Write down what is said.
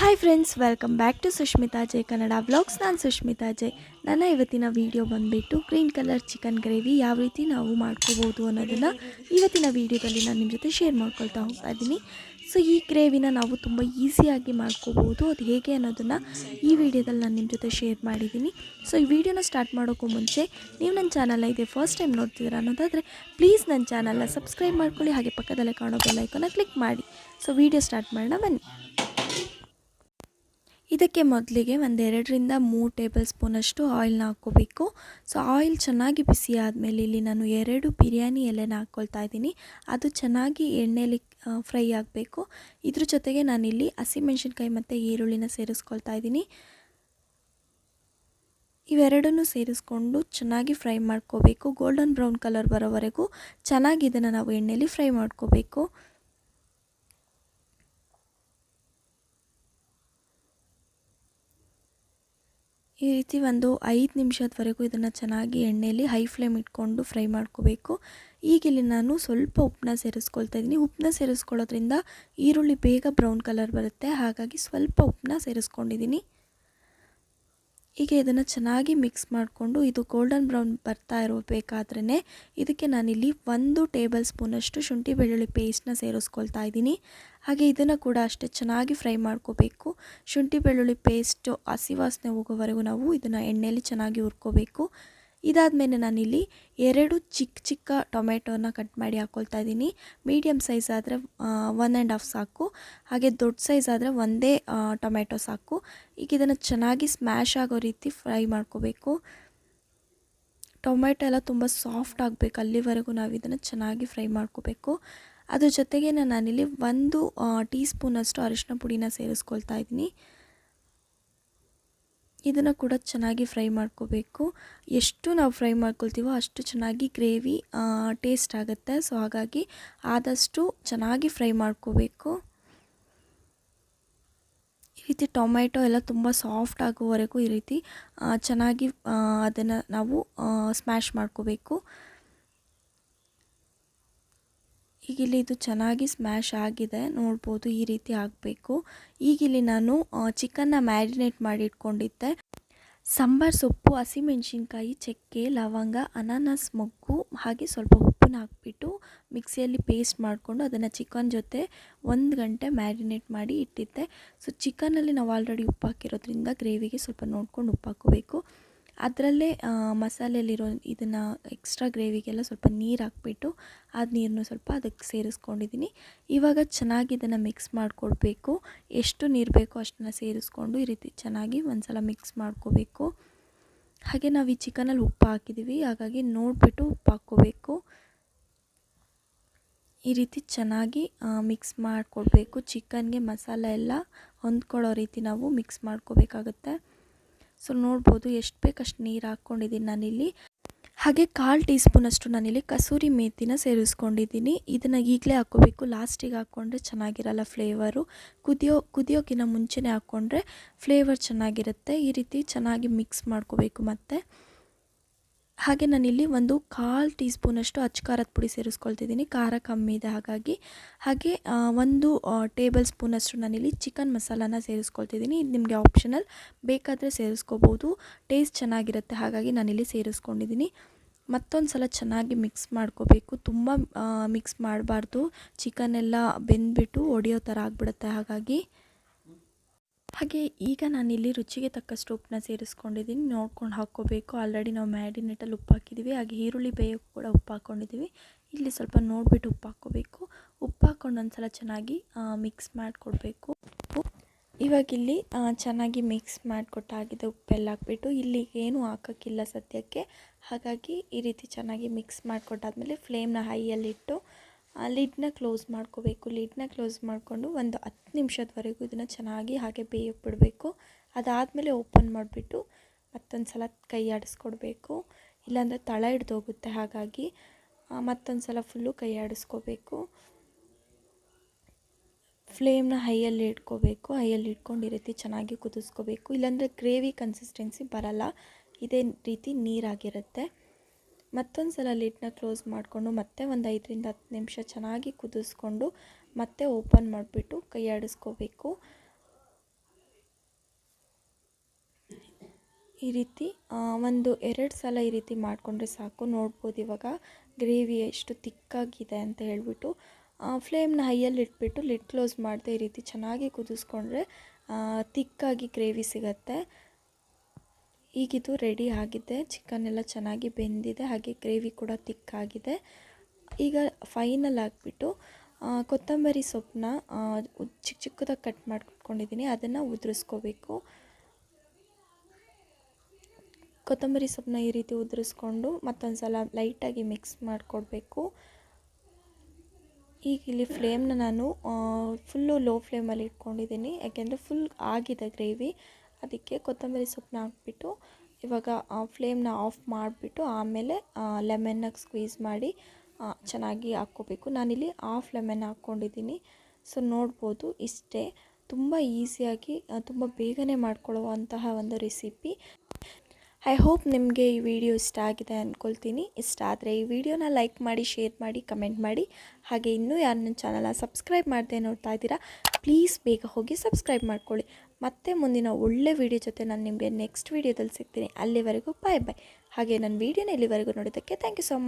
Hi friends, welcome back to Sushmita Jai Kannada vlogs. ನಾನು ಸುಷ್ಮಿತಾ ಜೈ. ನನ್ನ ಇವತ್ತಿನ ವಿಡಿಯೋ ಬಂದುಬಿಟ್ಟು ಗ್ರೀನ್ ಕಲರ್ ಚಿಕನ್ ಗ್ರೇವಿ ಯಾವ ರೀತಿ ನಾವು ಮಾಡ್ಕೋಬೋದು ಅನ್ನೋದನ್ನು ಇವತ್ತಿನ ವಿಡಿಯೋದಲ್ಲಿ ನಾನು ನಿಮ್ಮ ಜೊತೆ ಶೇರ್ ಮಾಡ್ಕೊಳ್ತಾ ಹೋಗ್ತಾ ಇದ್ದೀನಿ. ಸೊ ಈ ಗ್ರೇವಿನ ನಾವು ತುಂಬ ಈಸಿಯಾಗಿ ಮಾಡ್ಕೋಬೋದು. ಅದು ಹೇಗೆ ಅನ್ನೋದನ್ನು ಈ ವಿಡಿಯೋದಲ್ಲಿ ನಾನು ನಿಮ್ಮ ಜೊತೆ ಶೇರ್ ಮಾಡಿದ್ದೀನಿ. ಸೊ ಈ ವಿಡಿಯೋನ ಸ್ಟಾರ್ಟ್ ಮಾಡೋಕ್ಕೂ ಮುಂಚೆ ನೀವು ನನ್ನ ಚಾನಲ್ನ ಇದೆ ಫಸ್ಟ್ ಟೈಮ್ ನೋಡ್ತಿದ್ದೀರಾ ಅನ್ನೋದಾದರೆ ಪ್ಲೀಸ್ ನನ್ನ ಚಾನಲ್ನ ಸಬ್ಸ್ಕ್ರೈಬ್ ಮಾಡ್ಕೊಳ್ಳಿ, ಹಾಗೆ ಪಕ್ಕದಲ್ಲೇ ಕಾಣೋ ಬೆಲ್ ಐಕಾನ್ನ ಕ್ಲಿಕ್ ಮಾಡಿ. ಸೊ ವಿಡಿಯೋ ಸ್ಟಾರ್ಟ್ ಮಾಡೋಣ ಬನ್ನಿ. ಇದಕ್ಕೆ ಮೊದಲಿಗೆ ಒಂದು 2-3 ಟೇಬಲ್ ಸ್ಪೂನಷ್ಟು ಆಯಿಲ್ನ ಹಾಕ್ಕೋಬೇಕು. ಸೊ ಆಯಿಲ್ ಚೆನ್ನಾಗಿ ಬಿಸಿ ಆದಮೇಲೆ ಇಲ್ಲಿ ನಾನು 2 ಬಿರಿಯಾನಿ ಎಲೆನ ಹಾಕ್ಕೊಳ್ತಾ ಇದ್ದೀನಿ. ಅದು ಚೆನ್ನಾಗಿ ಎಣ್ಣೆಯಲ್ಲಿ ಫ್ರೈ ಆಗಬೇಕು. ಇದ್ರ ಜೊತೆಗೆ ನಾನಿಲ್ಲಿ ಹಸಿಮೆಣಸಿನ್ಕಾಯಿ ಮತ್ತು ಈರುಳ್ಳಿನ ಸೇರಿಸ್ಕೊಳ್ತಾ ಇದ್ದೀನಿ. ಇವೆರಡನ್ನೂ ಸೇರಿಸ್ಕೊಂಡು ಚೆನ್ನಾಗಿ ಫ್ರೈ ಮಾಡ್ಕೋಬೇಕು. ಗೋಲ್ಡನ್ ಬ್ರೌನ್ ಕಲರ್ ಬರೋವರೆಗೂ ಚೆನ್ನಾಗಿ ಇದನ್ನು ನಾವು ಎಣ್ಣೆಯಲ್ಲಿ ಫ್ರೈ ಮಾಡ್ಕೋಬೇಕು. ಈ ರೀತಿ ಒಂದು 5 ನಿಮಿಷದವರೆಗೂ ಇದನ್ನು ಚೆನ್ನಾಗಿ ಎಣ್ಣೆಯಲ್ಲಿ ಹೈ ಫ್ಲೇಮ್ ಇಟ್ಕೊಂಡು ಫ್ರೈ ಮಾಡ್ಕೋಬೇಕು. ಈಗ ಇಲ್ಲಿ ನಾನು ಸ್ವಲ್ಪ ಉಪ್ಪನ್ನ ಸೇರಿಸ್ಕೊಳ್ತಾ ಇದ್ದೀನಿ. ಉಪ್ಪನ್ನ ಸೇರಿಸ್ಕೊಳ್ಳೋದ್ರಿಂದ ಈರುಳ್ಳಿ ಬೇಗ ಬ್ರೌನ್ ಕಲರ್ ಬರುತ್ತೆ, ಹಾಗಾಗಿ ಸ್ವಲ್ಪ ಉಪ್ಪನ್ನ ಸೇರಿಸ್ಕೊಂಡಿದ್ದೀನಿ. ಈಗ ಇದನ್ನು ಚೆನ್ನಾಗಿ ಮಿಕ್ಸ್ ಮಾಡಿಕೊಂಡು ಇದು ಗೋಲ್ಡನ್ ಬ್ರೌನ್ ಬರ್ತಾ ಇರಬೇಕಾದ್ರೇ ಇದಕ್ಕೆ ನಾನಿಲ್ಲಿ 1 ಟೇಬಲ್ ಸ್ಪೂನಷ್ಟು ಶುಂಠಿ ಬೆಳ್ಳುಳ್ಳಿ ಪೇಸ್ಟ್ನ ಸೇರಿಸ್ಕೊಳ್ತಾ ಇದ್ದೀನಿ. ಹಾಗೆ ಇದನ್ನು ಕೂಡ ಅಷ್ಟೇ ಚೆನ್ನಾಗಿ ಫ್ರೈ ಮಾಡ್ಕೋಬೇಕು. ಶುಂಠಿ ಬೆಳ್ಳುಳ್ಳಿ ಪೇಸ್ಟು ಹಸಿ ವಾಸನೆ ಹೋಗೋವರೆಗೂ ನಾವು ಇದನ್ನು ಎಣ್ಣೆಯಲ್ಲಿ ಚೆನ್ನಾಗಿ ಹುರ್ಕೋಬೇಕು. ಇದಾದಮೇಲೆ ನಾನಿಲ್ಲಿ 2 ಚಿಕ್ಕ ಟೊಮೆಟೋನ ಕಟ್ ಮಾಡಿ ಹಾಕ್ಕೊಳ್ತಾ ಇದ್ದೀನಿ. ಮೀಡಿಯಮ್ ಸೈಜ್ ಆದರೆ 1.5 ಸಾಕು, ಹಾಗೆ ದೊಡ್ಡ ಸೈಜ್ ಆದರೆ ಒಂದೇ ಟೊಮೆಟೊ ಸಾಕು. ಈಗ ಇದನ್ನು ಚೆನ್ನಾಗಿ ಸ್ಮ್ಯಾಶ್ ಆಗೋ ರೀತಿ ಫ್ರೈ ಮಾಡ್ಕೋಬೇಕು. ಟೊಮೆಟೊ ಎಲ್ಲ ತುಂಬ ಸಾಫ್ಟ್ ಆಗಬೇಕು, ಅಲ್ಲಿವರೆಗೂ ನಾವು ಇದನ್ನು ಚೆನ್ನಾಗಿ ಫ್ರೈ ಮಾಡ್ಕೋಬೇಕು. ಅದ್ರ ಜೊತೆಗೆ ನಾನಿಲ್ಲಿ 1 ಟೀ ಸ್ಪೂನಷ್ಟು ಅರಿಶಿನ ಪುಡಿನ ಸೇರಿಸ್ಕೊಳ್ತಾ ಇದ್ದೀನಿ. ಇದನ್ನು ಕೂಡ ಚೆನ್ನಾಗಿ ಫ್ರೈ ಮಾಡ್ಕೋಬೇಕು. ಎಷ್ಟು ನಾವು ಫ್ರೈ ಮಾಡ್ಕೊಳ್ತೀವೋ ಅಷ್ಟು ಚೆನ್ನಾಗಿ ಗ್ರೇವಿ ಟೇಸ್ಟ್ ಆಗುತ್ತೆ. ಸೊ ಹಾಗಾಗಿ ಆದಷ್ಟು ಚೆನ್ನಾಗಿ ಫ್ರೈ ಮಾಡ್ಕೋಬೇಕು. ಈ ರೀತಿ ಟೊಮೆಟೊ ಎಲ್ಲ ತುಂಬ ಸಾಫ್ಟ್ ಆಗೋವರೆಗೂ ಈ ರೀತಿ ಚೆನ್ನಾಗಿ ಅದನ್ನು ನಾವು ಸ್ಮ್ಯಾಶ್ ಮಾಡ್ಕೋಬೇಕು. ಈಗಿಲ್ಲಿ ಇದು ಚೆನ್ನಾಗಿ ಸ್ಮ್ಯಾಶ್ ಆಗಿದೆ, ನೋಡ್ಬೋದು ಈ ರೀತಿ ಆಗಬೇಕು. ಈಗಿಲ್ಲಿ ನಾನು ಚಿಕನ್ನ ಮ್ಯಾರಿನೇಟ್ ಮಾಡಿ ಇಟ್ಕೊಂಡಿದ್ದೆ. ಸಾಂಬಾರು ಸೊಪ್ಪು, ಹಸಿಮೆಣಸಿನ್ಕಾಯಿ, ಚಕ್ಕೆ, ಲವಂಗ, ಅನಾನಸ್ ಮೊಗ್ಗು ಹಾಗೆ ಸ್ವಲ್ಪ ಉಪ್ಪನ್ನ ಹಾಕ್ಬಿಟ್ಟು ಮಿಕ್ಸಿಯಲ್ಲಿ ಪೇಸ್ಟ್ ಮಾಡಿಕೊಂಡು ಅದನ್ನು ಚಿಕನ್ ಜೊತೆ 1 ಗಂಟೆ ಮ್ಯಾರಿನೇಟ್ ಮಾಡಿ ಇಟ್ಟಿದ್ದೆ. ಸೊ ಚಿಕನಲ್ಲಿ ನಾವು ಆಲ್ರೆಡಿ ಉಪ್ಪು ಹಾಕಿರೋದ್ರಿಂದ ಗ್ರೇವಿಗೆ ಸ್ವಲ್ಪ ನೋಡ್ಕೊಂಡು ಉಪ್ಪು ಹಾಕ್ಕೋಬೇಕು. ಅದರಲ್ಲೇ ಮಸಾಲೆಯಲ್ಲಿರೋ ಇದನ್ನು ಎಕ್ಸ್ಟ್ರಾ ಗ್ರೇವಿಗೆಲ್ಲ ಸ್ವಲ್ಪ ನೀರು ಹಾಕ್ಬಿಟ್ಟು ಅದು ನೀರನ್ನು ಸ್ವಲ್ಪ ಅದಕ್ಕೆ ಸೇರಿಸ್ಕೊಂಡಿದ್ದೀನಿ. ಇವಾಗ ಚೆನ್ನಾಗಿ ಇದನ್ನು ಮಿಕ್ಸ್ ಮಾಡಿಕೊಡ್ಬೇಕು. ಎಷ್ಟು ನೀರು ಬೇಕೋ ಅಷ್ಟನ್ನು ಸೇರಿಸ್ಕೊಂಡು ಈ ರೀತಿ ಚೆನ್ನಾಗಿ ಒಂದು ಸಲ ಮಿಕ್ಸ್ ಮಾಡ್ಕೋಬೇಕು. ಹಾಗೆ ನಾವು ಈ ಚಿಕನಲ್ಲಿ ಉಪ್ಪು ಹಾಕಿದ್ದೀವಿ, ಹಾಗಾಗಿ ನೋಡಿಬಿಟ್ಟು ಉಪ್ಪು ಹಾಕ್ಕೋಬೇಕು. ಈ ರೀತಿ ಚೆನ್ನಾಗಿ ಮಿಕ್ಸ್ ಮಾಡಿಕೊಡ್ಬೇಕು. ಚಿಕನ್ಗೆ ಮಸಾಲೆ ಎಲ್ಲ ಹೊಂದ್ಕೊಳ್ಳೋ ರೀತಿ ನಾವು ಮಿಕ್ಸ್ ಮಾಡ್ಕೋಬೇಕಾಗತ್ತೆ. ಸೊ ನೋಡ್ಬೋದು ಎಷ್ಟು ಬೇಕಷ್ಟು ನೀರು ಹಾಕ್ಕೊಂಡಿದ್ದೀನಿ ನಾನಿಲ್ಲಿ. ಹಾಗೆ 1/4 ಟೀ ಸ್ಪೂನಷ್ಟು ನಾನಿಲ್ಲಿ ಕಸೂರಿ ಮೇಥಿನ ಸೇರಿಸ್ಕೊಂಡಿದ್ದೀನಿ. ಇದನ್ನು ಈಗಲೇ ಹಾಕ್ಕೋಬೇಕು, ಲಾಸ್ಟಿಗೆ ಹಾಕ್ಕೊಂಡ್ರೆ ಚೆನ್ನಾಗಿರಲ್ಲ ಫ್ಲೇವರು. ಕುದಿಯೋಕ್ಕಿಂತ ಮುಂಚೆನೇ ಹಾಕ್ಕೊಂಡ್ರೆ ಫ್ಲೇವರ್ ಚೆನ್ನಾಗಿರುತ್ತೆ. ಈ ರೀತಿ ಚೆನ್ನಾಗಿ ಮಿಕ್ಸ್ ಮಾಡ್ಕೋಬೇಕು. ಮತ್ತು ಹಾಗೆ ನಾನಿಲ್ಲಿ 1/4 ಟೀ ಸ್ಪೂನಷ್ಟು ಅಚ್ಚ ಪುಡಿ ಸೇರಿಸ್ಕೊಳ್ತಿದ್ದೀನಿ. ಖಾರ ಕಮ್ಮಿ ಇದೆ ಹಾಗಾಗಿ. ಹಾಗೆ 1 ಟೇಬಲ್ ಸ್ಪೂನಷ್ಟು ನಾನಿಲ್ಲಿ ಚಿಕನ್ ಮಸಾಲಾನ ಸೇರಿಸ್ಕೊಳ್ತಿದ್ದೀನಿ. ಇದು ನಿಮಗೆ ಆಪ್ಷನಲ್, ಬೇಕಾದರೆ ಸೇರಿಸ್ಕೋಬೋದು, ಟೇಸ್ಟ್ ಚೆನ್ನಾಗಿರುತ್ತೆ, ಹಾಗಾಗಿ ನಾನಿಲ್ಲಿ ಸೇರಿಸ್ಕೊಂಡಿದ್ದೀನಿ. ಮತ್ತೊಂದು ಸಲ ಚೆನ್ನಾಗಿ ಮಿಕ್ಸ್ ಮಾಡ್ಕೋಬೇಕು. ತುಂಬ ಮಿಕ್ಸ್ ಮಾಡಬಾರ್ದು, ಚಿಕನ್ ಎಲ್ಲ ಬೆಂದ್ಬಿಟ್ಟು ಒಡೆಯೋ ಥರ ಆಗಿಬಿಡುತ್ತೆ. ಹಾಗೆ ಈಗ ನಾನಿಲ್ಲಿ ರುಚಿಗೆ ತಕ್ಕಷ್ಟು ಉಪ್ಪನ್ನ ಸೇರಿಸ್ಕೊಂಡಿದ್ದೀನಿ, ನೋಡ್ಕೊಂಡು ಹಾಕ್ಕೋಬೇಕು. ಆಲ್ರೆಡಿ ನಾವು ಮ್ಯಾರಿನೇಟಲ್ಲಿ ಉಪ್ಪು ಹಾಕಿದ್ದೀವಿ, ಹಾಗೆ ಈರುಳ್ಳಿ ಬೇಯೋಕ್ಕೂ ಕೂಡ ಉಪ್ಪು ಹಾಕ್ಕೊಂಡಿದ್ದೀವಿ. ಇಲ್ಲಿ ಸ್ವಲ್ಪ ನೋಡಿಬಿಟ್ಟು ಉಪ್ಪು ಹಾಕ್ಕೋಬೇಕು. ಉಪ್ಪು ಹಾಕ್ಕೊಂಡು ಒಂದು ಸಲ ಚೆನ್ನಾಗಿ ಮಿಕ್ಸ್ ಮಾಡಿಕೊಡ್ಬೇಕು. ಇವಾಗಿಲ್ಲಿ ಚೆನ್ನಾಗಿ ಮಿಕ್ಸ್ ಮಾಡಿಕೊಟ್ಟಾಗಿದೆ. ಉಪ್ಪೆಲ್ಲ ಹಾಕ್ಬಿಟ್ಟು ಇಲ್ಲಿಗೆ ಏನೂ ಹಾಕೋಕ್ಕಿಲ್ಲ ಸದ್ಯಕ್ಕೆ. ಹಾಗಾಗಿ ಈ ರೀತಿ ಚೆನ್ನಾಗಿ ಮಿಕ್ಸ್ ಮಾಡಿಕೊಟ್ಟಾದ್ಮೇಲೆ ಫ್ಲೇಮ್ನ ಹೈಯಲ್ಲಿಟ್ಟು ಲಿಡ್ನ ಕ್ಲೋಸ್ ಮಾಡ್ಕೋಬೇಕು. ಲಿಡ್ನ ಕ್ಲೋಸ್ ಮಾಡಿಕೊಂಡು ಒಂದು 10 ನಿಮಿಷದವರೆಗೂ ಇದನ್ನು ಚೆನ್ನಾಗಿ ಹಾಗೆ ಬೇಯಕ್ಕೆ ಬಿಡಬೇಕು. ಅದಾದಮೇಲೆ ಓಪನ್ ಮಾಡಿಬಿಟ್ಟು ಮತ್ತೊಂದು ಸಲ ಕೈ ಆಡಿಸ್ಕೊಡ್ಬೇಕು, ಇಲ್ಲಾಂದರೆ ತಳ ಹಿಡ್ದೋಗುತ್ತೆ. ಹಾಗಾಗಿ ಮತ್ತೊಂದು ಸಲ ಫುಲ್ಲು ಕೈ ಆಡಿಸ್ಕೋಬೇಕು. ಫ್ಲೇಮ್ನ ಹೈಯಲ್ಲಿ ಇಟ್ಕೋಬೇಕು. ಹೈಯಲ್ಲಿ ಇಟ್ಕೊಂಡು ಈ ರೀತಿ ಚೆನ್ನಾಗಿ ಕುದಿಸ್ಕೋಬೇಕು, ಇಲ್ಲಾಂದರೆ ಗ್ರೇವಿ ಕನ್ಸಿಸ್ಟೆನ್ಸಿ ಬರಲ್ಲ, ಇದೇ ರೀತಿ ನೀರಾಗಿರುತ್ತೆ. ಮತ್ತೊಂದು ಸಲ ಲಿಡ್ನ ಕ್ಲೋಸ್ ಮಾಡಿಕೊಂಡು ಮತ್ತೆ ಒಂದು 5-10 ನಿಮಿಷ ಚೆನ್ನಾಗಿ ಕುದಿಸ್ಕೊಂಡು ಮತ್ತೆ ಓಪನ್ ಮಾಡಿಬಿಟ್ಟು ಕೈ ಆಡಿಸ್ಕೋಬೇಕು. ಈ ರೀತಿ ಒಂದು 2 ಸಲ ಈ ರೀತಿ ಮಾಡಿಕೊಂಡ್ರೆ ಸಾಕು. ನೋಡ್ಬೋದು ಇವಾಗ ಗ್ರೇವಿ ಎಷ್ಟು ತಿಕ್ಕಾಗಿದೆ ಅಂತ ಹೇಳ್ಬಿಟ್ಟು. ಫ್ಲೇಮ್ನ ಹೈಯಲ್ಲಿ ಇಟ್ಬಿಟ್ಟು ಲಿಡ್ ಕ್ಲೋಸ್ ಮಾಡದೆ ಈ ರೀತಿ ಚೆನ್ನಾಗಿ ಕುದಿಸ್ಕೊಂಡ್ರೆ ತಿಕ್ಕಾಗಿ ಗ್ರೇವಿ ಸಿಗತ್ತೆ. ಈಗಿದು ರೆಡಿ ಆಗಿದೆ. ಚಿಕನ್ ಎಲ್ಲ ಚೆನ್ನಾಗಿ ಬೆಂದಿದೆ, ಹಾಗೆ ಗ್ರೇವಿ ಕೂಡ ತಿಕ್ಕಾಗಿದೆ. ಈಗ ಫೈನಲ್ ಆಗಿಬಿಟ್ಟು ಕೊತ್ತಂಬರಿ ಸೊಪ್ಪನ್ನ ಚಿಕ್ಕ ಚಿಕ್ಕದಾಗಿ ಕಟ್ ಮಾಡ್ಕೊಂಡಿದ್ದೀನಿ, ಅದನ್ನು ಉದುರಿಸ್ಕೋಬೇಕು. ಕೊತ್ತಂಬರಿ ಸೊಪ್ಪನ್ನ ಈ ರೀತಿ ಉದುರಿಸ್ಕೊಂಡು ಮತ್ತೊಂದು ಸಲ ಲೈಟಾಗಿ ಮಿಕ್ಸ್ ಮಾಡಿಕೊಡ್ಬೇಕು. ಈಗ ಇಲ್ಲಿ ಫ್ಲೇಮ್ನ ನಾನು ಫುಲ್ಲು ಲೋ ಫ್ಲೇಮಲ್ಲಿ ಇಟ್ಕೊಂಡಿದ್ದೀನಿ, ಯಾಕೆಂದರೆ ಫುಲ್ ಆಗಿದೆ ಗ್ರೇವಿ. ಅದಕ್ಕೆ ಕೊತ್ತಂಬರಿ ಸೊಪ್ಪನ್ನ ಹಾಕ್ಬಿಟ್ಟು ಇವಾಗ ಫ್ಲೇಮ್ನ ಆಫ್ ಮಾಡಿಬಿಟ್ಟು ಆಮೇಲೆ ಲೆಮನ್ನಾಗಿ ಸ್ಕ್ವೀಸ್ ಮಾಡಿ ಚೆನ್ನಾಗಿ ಹಾಕ್ಕೋಬೇಕು. ನಾನಿಲ್ಲಿ ಹಾಫ್ ಲೆಮನ್ ಹಾಕ್ಕೊಂಡಿದ್ದೀನಿ. ಸೊ ನೋಡ್ಬೋದು, ಇಷ್ಟೇ. ತುಂಬ ಈಸಿಯಾಗಿ ತುಂಬ ಬೇಗನೆ ಮಾಡ್ಕೊಳ್ಳುವಂತಹ ಒಂದು ರೆಸಿಪಿ. ಐ ಹೋಪ್ ನಿಮಗೆ ಈ ವಿಡಿಯೋ ಇಷ್ಟ ಆಗಿದೆ ಅಂದ್ಕೊಳ್ತೀನಿ. ಇಷ್ಟ ಆದರೆ ಈ ವಿಡಿಯೋನ ಲೈಕ್ ಮಾಡಿ, ಶೇರ್ ಮಾಡಿ, ಕಮೆಂಟ್ ಮಾಡಿ. ಹಾಗೆ ಇನ್ನೂ ಯಾರು ನನ್ನ ಚಾನಲ್ನ ಸಬ್ಸ್ಕ್ರೈಬ್ ಮಾಡದೆ ನೋಡ್ತಾ ಇದ್ದೀರಾ, ಪ್ಲೀಸ್ ಬೇಗ ಹೋಗಿ ಸಬ್ಸ್ಕ್ರೈಬ್ ಮಾಡ್ಕೊಳ್ಳಿ. ಮತ್ತೆ ಮುಂದಿನ ಒಳ್ಳೆ ವಿಡಿಯೋ ಜೊತೆ ನಾನು ನಿಮಗೆ ನೆಕ್ಸ್ಟ್ ವಿಡಿಯೋದಲ್ಲಿ ಸಿಗ್ತೀನಿ. ಅಲ್ಲಿವರೆಗೂ ಬಾಯ್ ಬಾಯ್. ಹಾಗೆ ನನ್ನ ವಿಡಿಯೋನ ಇಲ್ಲಿವರೆಗೂ ನೋಡೋದಕ್ಕೆ ಥ್ಯಾಂಕ್ ಯು ಸೊ ಮಚ್.